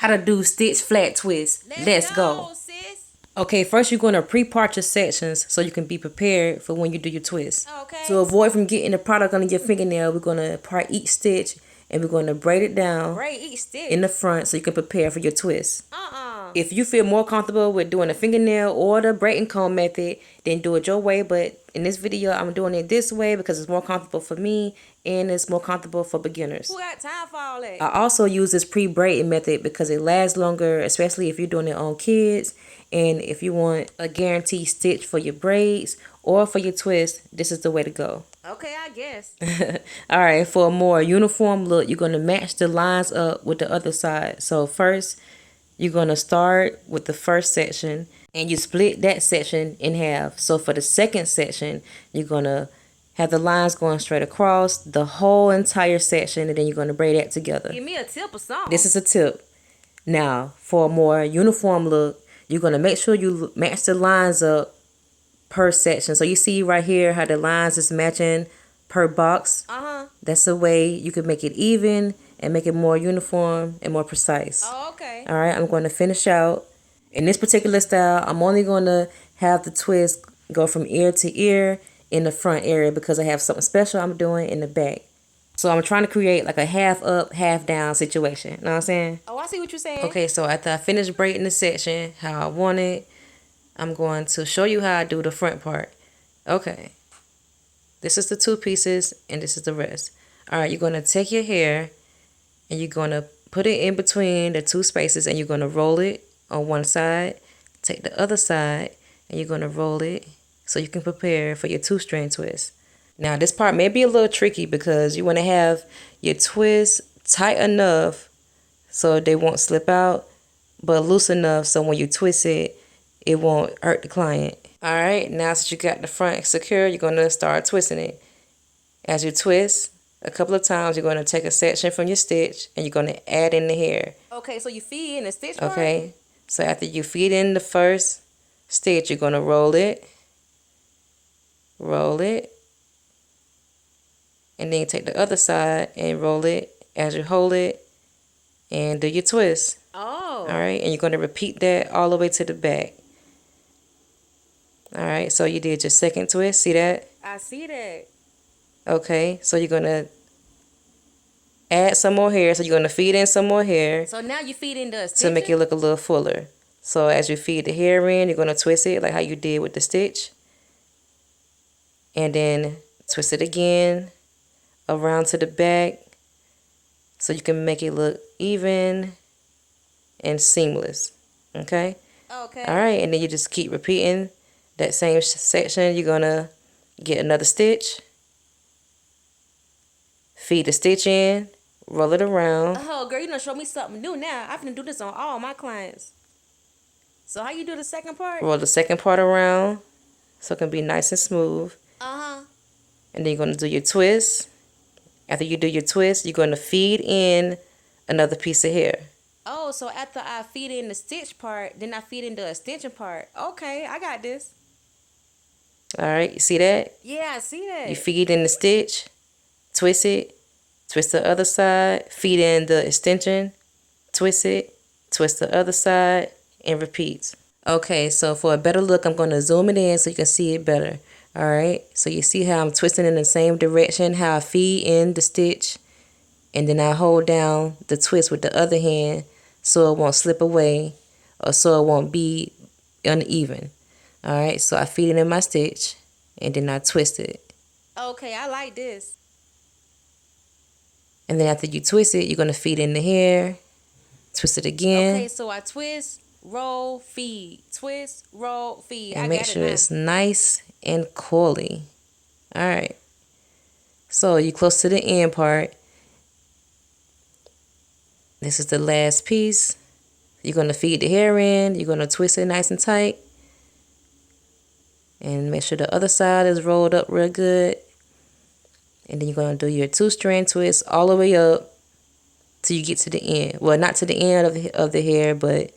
how to do stitch flat twist. Let's go. Sis. Okay, first you're going to pre-part your sections so you can be prepared for when you do your twist. Okay. To avoid from getting the product under your fingernail, we're going to part each stitch and we're going to braid it down braid each stitch in the front so you can prepare for your twist. Uh-uh. If you feel more comfortable with doing the fingernail or the braiding comb method, then do it your way. But in this video, I'm doing it this way because it's more comfortable for me and it's more comfortable for beginners. Who got time for all that? I also use this pre-braiding method because it lasts longer, especially if you're doing it on kids. And if you want a guaranteed stitch for your braids or for your twist, this is the way to go. Okay, I guess. All right, for a more uniform look, you're going to match the lines up with the other side. So first, you're going to start with the first section and you split that section in half. So for the second section, you're going to have the lines going straight across the whole entire section and then you're going to braid that together. Give me a tip or something. This is a tip. Now, for a more uniform look, you're going to make sure you match the lines up per section. So you see right here how the lines is matching per box. Uh-huh. That's a way you can make it even and make it more uniform and more precise. Oh, okay. All right, I'm going to finish out. In this particular style, I'm only going to have the twist go from ear to ear in the front area because I have something special I'm doing in the back. So I'm trying to create like a half up, half down situation. Know what I'm saying? Oh, I see what you're saying. Okay, so after I finish braiding the section how I want it, I'm going to show you how I do the front part. Okay. This is the two pieces and this is the rest. All right, you're going to take your hair and you're going to put it in between the two spaces and you're going to roll it on one side. Take the other side and you're going to roll it so you can prepare for your two-string twist. Now, this part may be a little tricky because you want to have your twist tight enough so they won't slip out, but loose enough so when you twist it, it won't hurt the client. All right, now since you got the front secure, you're going to start twisting it. As you twist a couple of times, you're going to take a section from your stitch and you're going to add in the hair. Okay, so you feed in the stitch part? Okay, so after you feed in the first stitch, you're going to roll it, and then you take the other side and roll it as you hold it and do your twist. Oh. All right, and you're going to repeat that all the way to the back. All right, so you did your second twist. See that? I see that. Okay, so you're going to add some more hair. So you're going to feed in some more hair. So now you feed in the stitch to make it look a little fuller. So as you feed the hair in, you're going to twist it like how you did with the stitch. And then twist it again around to the back so you can make it look even and seamless. Okay? Okay. All right, and then you just keep repeating that same section. You're going to get another stitch, feed the stitch in, roll it around. Oh, girl, you done show me something new now. I'm finna do this on all my clients. So how you do the second part? Roll the second part around so it can be nice and smooth. Uh-huh. And then you're going to do your twist. After you do your twist, you're going to feed in another piece of hair. Oh, so after I feed in the stitch part, then I feed in the extension part. Okay, I got this. All right, you see that? Yeah, I see that. You feed in the stitch, twist it, twist the other side, feed in the extension, twist it, twist the other side, and repeat. Okay, so for a better look, I'm going to zoom it in so you can see it better. All right, so you see how I'm twisting in the same direction, how I feed in the stitch, and then I hold down the twist with the other hand so it won't slip away or so it won't be uneven. All right, so I feed it in my stitch, and then I twist it. Okay, I like this. And then after you twist it, you're going to feed in the hair, twist it again. Okay, so I twist, roll, feed. Twist, roll, feed. And I make got sure it now. it's nice and coily. All right. So you're close to the end part. This is the last piece. You're going to feed the hair in. You're going to twist it nice and tight. And make sure the other side is rolled up real good. And then you're going to do your two-strand twist all the way up till you get to the end. Well, not to the end of the hair, but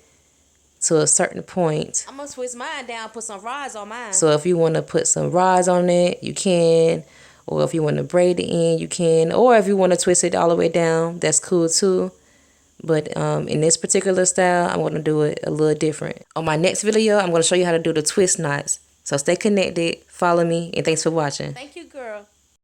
to a certain point. I'm going to twist mine down, put some rods on mine. So if you want to put some rods on it, you can. Or if you want to braid it in, you can. Or if you want to twist it all the way down, that's cool too. But in this particular style, I'm going to do it a little different. On my next video, I'm going to show you how to do the twist knots. So stay connected, follow me, and thanks for watching. Thank you, girl.